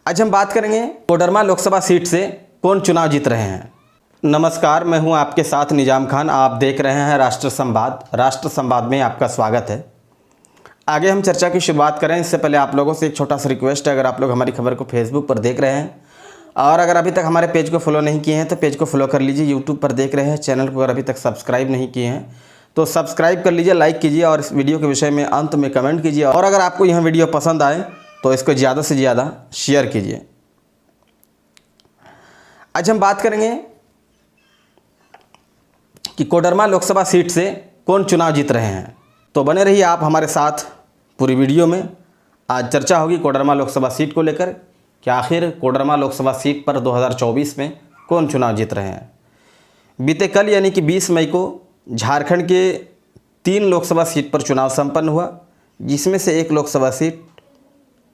आज हम बात करेंगे कोडरमा लोकसभा सीट से कौन चुनाव जीत रहे हैं। नमस्कार, मैं हूं आपके साथ निजाम खान। आप देख रहे हैं राष्ट्र संवाद। राष्ट्र संवाद में आपका स्वागत है। आगे हम चर्चा की शुरुआत करें इससे पहले आप लोगों से एक छोटा सा रिक्वेस्ट है, अगर आप लोग हमारी खबर को फेसबुक पर देख रहे हैं और अगर अभी तक हमारे पेज को फॉलो नहीं किए हैं तो पेज को फॉलो कर लीजिए। यूट्यूब पर देख रहे हैं, चैनल को अगर अभी तक सब्सक्राइब नहीं किए हैं तो सब्सक्राइब कर लीजिए, लाइक कीजिए और इस वीडियो के विषय में अंत में कमेंट कीजिए। और अगर आपको यह वीडियो पसंद आए तो इसको ज़्यादा से ज़्यादा शेयर कीजिए। आज हम बात करेंगे कि कोडरमा लोकसभा सीट से कौन चुनाव जीत रहे हैं, तो बने रहिए आप हमारे साथ पूरी वीडियो में। आज चर्चा होगी कोडरमा लोकसभा सीट को लेकर कि आखिर कोडरमा लोकसभा सीट पर 2024 में कौन चुनाव जीत रहे हैं। बीते कल यानी कि 20 मई को झारखंड के 3 लोकसभा सीट पर चुनाव संपन्न हुआ, जिसमें से एक लोकसभा सीट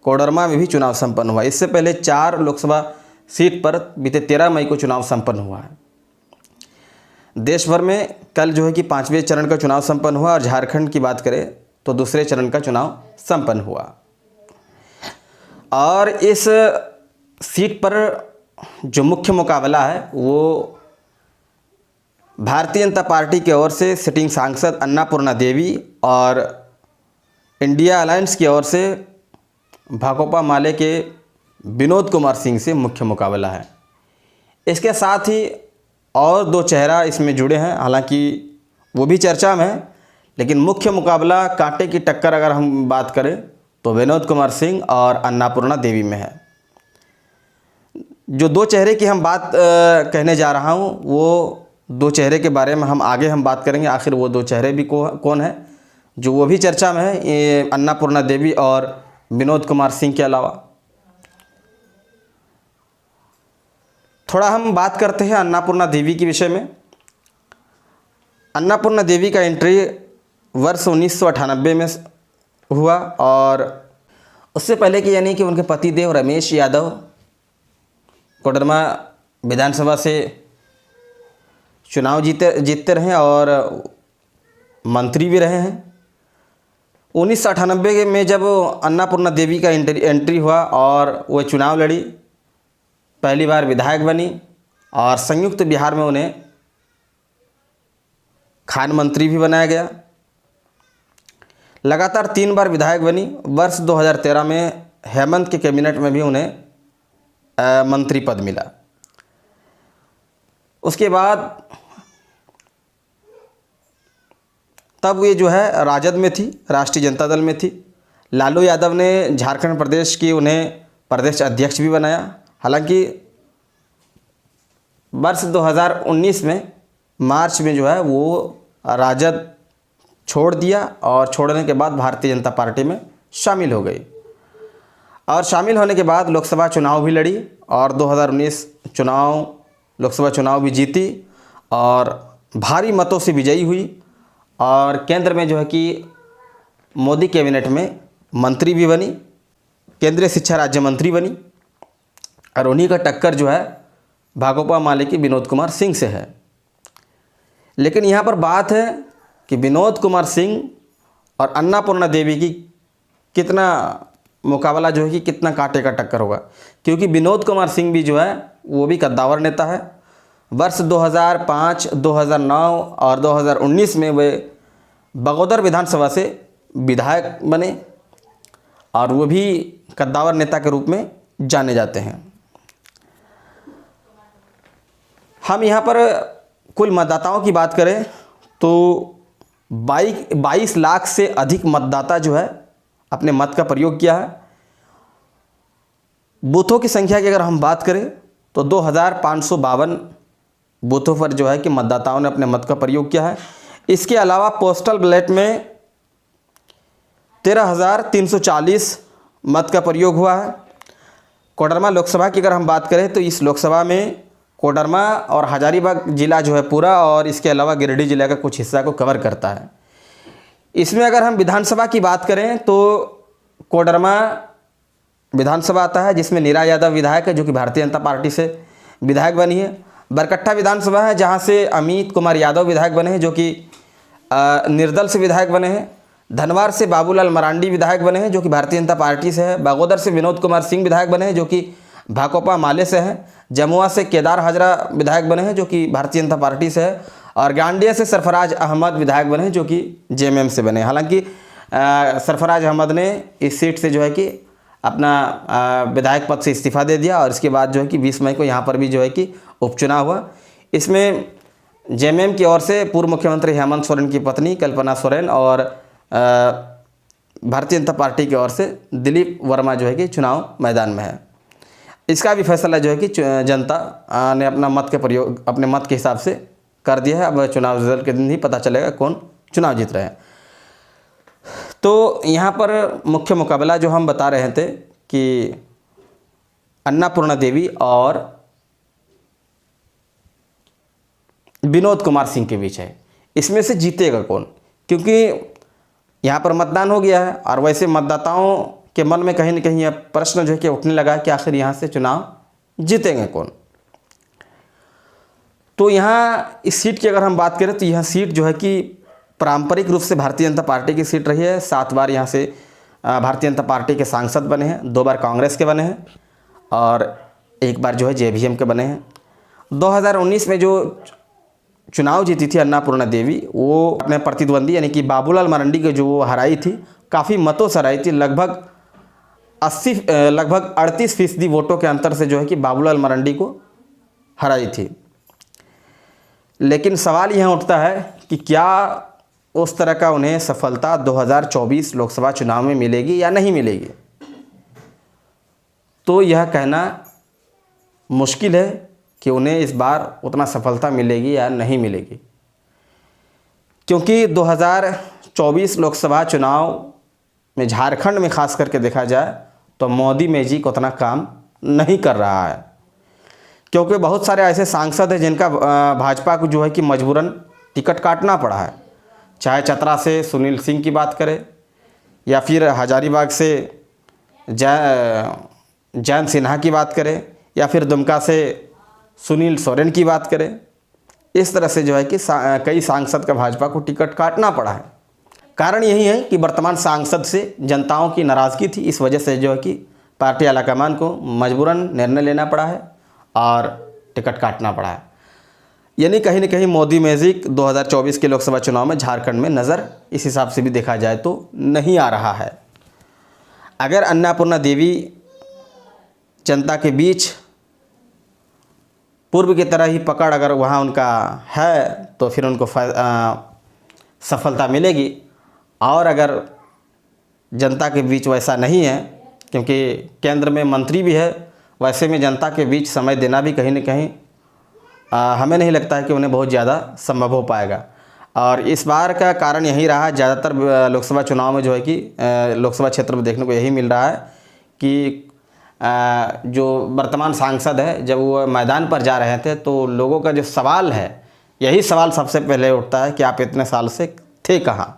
कोडरमा में भी चुनाव संपन्न हुआ। इससे पहले 4 लोकसभा सीट पर बीते 13 मई को चुनाव संपन्न हुआ है। देश भर में कल जो है कि 5वें चरण का चुनाव संपन्न हुआ और झारखंड की बात करें तो दूसरे चरण का चुनाव संपन्न हुआ। और इस सीट पर जो मुख्य मुकाबला है वो भारतीय जनता पार्टी की ओर से सिटिंग सांसद अन्नापूर्णा देवी और इंडिया अलायंस की ओर से भाकपा माले के विनोद कुमार सिंह से मुख्य मुकाबला है। इसके साथ ही और 2 चेहरा इसमें जुड़े हैं, हालांकि वो भी चर्चा में है, लेकिन मुख्य मुकाबला कांटे की टक्कर अगर हम बात करें तो विनोद कुमार सिंह और अन्नापूर्णा देवी में है। जो 2 चेहरे की हम बात कहने जा रहा हूँ वो 2 चेहरे के बारे में हम आगे बात करेंगे। आखिर वो 2 चेहरे भी कौन है, जो वो भी चर्चा में है, ये अन्नापूर्णा देवी और विनोद कुमार सिंह के अलावा। थोड़ा हम बात करते हैं अन्नापूर्णा देवी के विषय में। अन्नापूर्णा देवी का एंट्री वर्ष 1998 में हुआ और उससे पहले कि यानी कि उनके पतिदेव रमेश यादव कोडरमा विधानसभा से चुनाव जीतते रहे और मंत्री भी रहे हैं। 1998 में जब अन्नापूर्णा देवी का एंट्री हुआ और वो चुनाव लड़ी, पहली बार विधायक बनी और संयुक्त बिहार में उन्हें खान मंत्री भी बनाया गया। लगातार 3 बार विधायक बनी। वर्ष 2013 में हेमंत के कैबिनेट में भी उन्हें मंत्री पद मिला। उसके बाद तब ये जो है राजद में थी, राष्ट्रीय जनता दल में थी। लालू यादव ने झारखंड प्रदेश की उन्हें प्रदेश अध्यक्ष भी बनाया। हालांकि वर्ष 2019 में मार्च में जो है वो राजद छोड़ दिया और छोड़ने के बाद भारतीय जनता पार्टी में शामिल हो गई और शामिल होने के बाद लोकसभा चुनाव भी लड़ी और 2019 लोकसभा चुनाव भी जीती और भारी मतों से विजयी हुई और केंद्र में जो है कि मोदी कैबिनेट में मंत्री भी बनी, केंद्रीय शिक्षा राज्य मंत्री बनी। और उन्हीं का टक्कर जो है भाकपा माले की विनोद कुमार सिंह से है। लेकिन यहाँ पर बात है कि विनोद कुमार सिंह और अन्नापूर्णा देवी की कितना मुकाबला जो है कि कितना कांटे का टक्कर होगा, क्योंकि विनोद कुमार सिंह भी जो है वो भी कद्दावर नेता है। वर्ष 2005, 2009 और 2019 में वे बगोदर विधानसभा से विधायक बने और वो भी कद्दावर नेता के रूप में जाने जाते हैं। हम यहाँ पर कुल मतदाताओं की बात करें तो 22 लाख से अधिक मतदाता जो है अपने मत का प्रयोग किया है। बूथों की संख्या की अगर हम बात करें तो 2552 बूथों पर जो है कि मतदाताओं ने अपने मत का प्रयोग किया है। इसके अलावा पोस्टल बैलेट में 13,340 मत का प्रयोग हुआ है। कोडरमा लोकसभा की अगर हम बात करें तो इस लोकसभा में कोडरमा और हजारीबाग जिला जो है पूरा और इसके अलावा गिरिडीह जिले का कुछ हिस्सा को कवर करता है। इसमें अगर हम विधानसभा की बात करें तो कोडरमा विधानसभा आता है जिसमें नीरा यादव विधायक है जो कि भारतीय जनता पार्टी से विधायक बनी है। बरकट्टा विधानसभा है जहां से अमित कुमार यादव विधायक बने हैं जो कि निर्दल से विधायक बने हैं। धनवार से बाबूलाल मरांडी विधायक बने हैं जो कि भारतीय जनता पार्टी से है। बागोदर से विनोद कुमार सिंह विधायक बने हैं जो कि भाकपा माले से हैं। जमुआ से केदार हाजरा विधायक बने हैं जो कि भारतीय जनता पार्टी से है, और गांडिया से सरफराज अहमद विधायक बने हैं जो कि जेएमएम से बने। हालांकि सरफराज अहमद ने इस सीट से जो है कि अपना विधायक पद से इस्तीफा दे दिया, और इसके बाद जो है कि 20 मई को यहाँ पर भी जो है कि उपचुनाव हुआ। इसमें जेएमएम की ओर से पूर्व मुख्यमंत्री हेमंत सोरेन की पत्नी कल्पना सोरेन और भारतीय जनता पार्टी की ओर से दिलीप वर्मा जो है कि चुनाव मैदान में है। इसका भी फैसला जो है कि जनता ने अपना मत के प्रयोग अपने मत के हिसाब से कर दिया है। अब चुनाव रिजल्ट के दिन ही पता चलेगा कौन चुनाव जीत रहे हैं। तो यहाँ पर मुख्य मुकाबला जो हम बता रहे थे कि अन्नापूर्णा देवी और विनोद कुमार सिंह के बीच है। इसमें से जीतेगा कौन, क्योंकि यहाँ पर मतदान हो गया है और वैसे मतदाताओं के मन में कहीं न कहीं यह प्रश्न जो है कि उठने लगा है कि आखिर यहाँ से चुनाव जीतेंगे कौन। तो यहाँ इस सीट की अगर हम बात करें तो यह सीट जो है कि पारंपरिक रूप से भारतीय जनता पार्टी की सीट रही है। 7 बार यहाँ से भारतीय जनता पार्टी के सांसद बने हैं, 2 बार कांग्रेस के बने हैं और 1 बार जो है जेवीएम के बने हैं। 2019 में जो चुनाव जीती थी अन्नापूर्णा देवी, वो अपने प्रतिद्वंदी यानी कि बाबूलाल मरंडी के जो वो हराई थी, काफ़ी मतों से हराई थी। लगभग 38% वोटों के अंतर से जो है कि बाबूलाल मरंडी को हराई थी। लेकिन सवाल यहाँ उठता है कि क्या उस तरह का उन्हें सफलता 2024 लोकसभा चुनाव में मिलेगी या नहीं मिलेगी। तो यह कहना मुश्किल है कि उन्हें इस बार उतना सफलता मिलेगी या नहीं मिलेगी, क्योंकि 2024 लोकसभा चुनाव में झारखंड में खास करके देखा जाए तो मोदी मैजिक उतना काम नहीं कर रहा है, क्योंकि बहुत सारे ऐसे सांसद हैं जिनका भाजपा को जो है कि मजबूरन टिकट काटना पड़ा है। चाहे चतरा से सुनील सिंह की बात करें या फिर हजारीबाग से जयंत सिन्हा की बात करें या फिर दुमका से सुनील सोरेन की बात करें। इस तरह से जो है कि कई सांसद का भाजपा को टिकट काटना पड़ा है। कारण यही है कि वर्तमान सांसद से जनताओं की नाराज़गी थी, इस वजह से जो है कि पार्टी आलाकमान को मजबूरन निर्णय लेना पड़ा है और टिकट काटना पड़ा है। यानी कहीं न कहीं मोदी मैजिक 2024 के लोकसभा चुनाव में झारखंड में नज़र इस हिसाब से भी देखा जाए तो नहीं आ रहा है। अगर अन्नापूर्णा देवी जनता के बीच पूर्व की तरह ही पकड़ अगर वहाँ उनका है तो फिर उनको सफलता मिलेगी, और अगर जनता के बीच वैसा नहीं है, क्योंकि केंद्र में मंत्री भी है, वैसे में जनता के बीच समय देना भी कहीं न कहीं हमें नहीं लगता है कि उन्हें बहुत ज़्यादा संभव हो पाएगा। और इस बार का कारण यही रहा, ज़्यादातर लोकसभा चुनाव में जो है कि लोकसभा क्षेत्र में देखने को यही मिल रहा है कि जो वर्तमान सांसद है जब वो मैदान पर जा रहे थे तो लोगों का जो सवाल है, यही सवाल सबसे पहले उठता है कि आप इतने साल से थे कहाँ।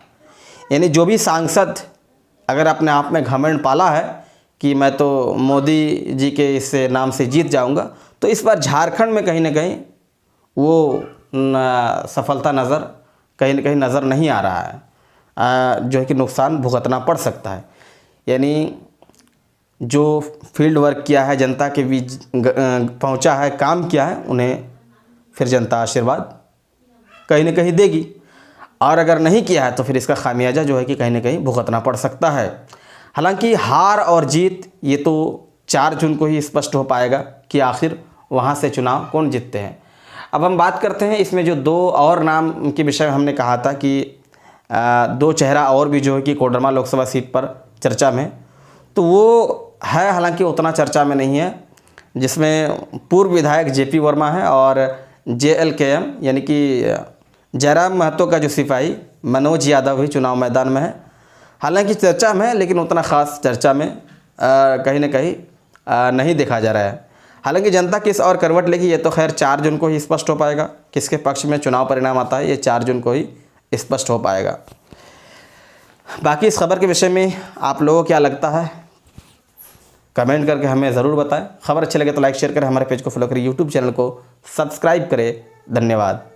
यानी जो भी सांसद अगर अपने आप में घमंड पाला है कि मैं तो मोदी जी के इस नाम से जीत जाऊंगा, तो इस बार झारखंड में कहीं ना कहीं वो सफलता कहीं ना कहीं नज़र नहीं आ रहा है, जो है कि नुकसान भुगतना पड़ सकता है। यानी जो फील्ड वर्क किया है, जनता के बीच पहुंचा है, काम किया है, उन्हें फिर जनता आशीर्वाद कहीं ना कहीं देगी, और अगर नहीं किया है तो फिर इसका खामियाजा जो है कि कहीं ना कहीं भुगतना पड़ सकता है। हालांकि हार और जीत ये तो 4 जून को ही स्पष्ट हो पाएगा कि आखिर वहाँ से चुनाव कौन जीतते हैं। अब हम बात करते हैं इसमें जो 2 और नाम के विषय में हमने कहा था कि 2 चेहरा और भी जो है कि कोडरमा लोकसभा सीट पर चर्चा में, तो वो है हालांकि उतना चर्चा में नहीं है, जिसमें पूर्व विधायक जेपी वर्मा है और JLKM यानी कि जयराम महतो का जो सिपाही मनोज यादव भी चुनाव मैदान में है। हालांकि चर्चा में है, लेकिन उतना ख़ास चर्चा में कहीं ना कहीं नहीं देखा जा रहा है। हालांकि जनता किस और करवट लेगी ये तो खैर 4 जून को ही स्पष्ट हो पाएगा। किसके पक्ष में चुनाव परिणाम आता है ये 4 जून को ही स्पष्ट हो पाएगा। बाकी इस खबर के विषय में आप लोगों को क्या लगता है, कमेंट करके हमें ज़रूर बताएं। खबर अच्छी लगे तो लाइक शेयर करें, हमारे पेज को फॉलो करें, यूट्यूब चैनल को सब्सक्राइब करें। धन्यवाद।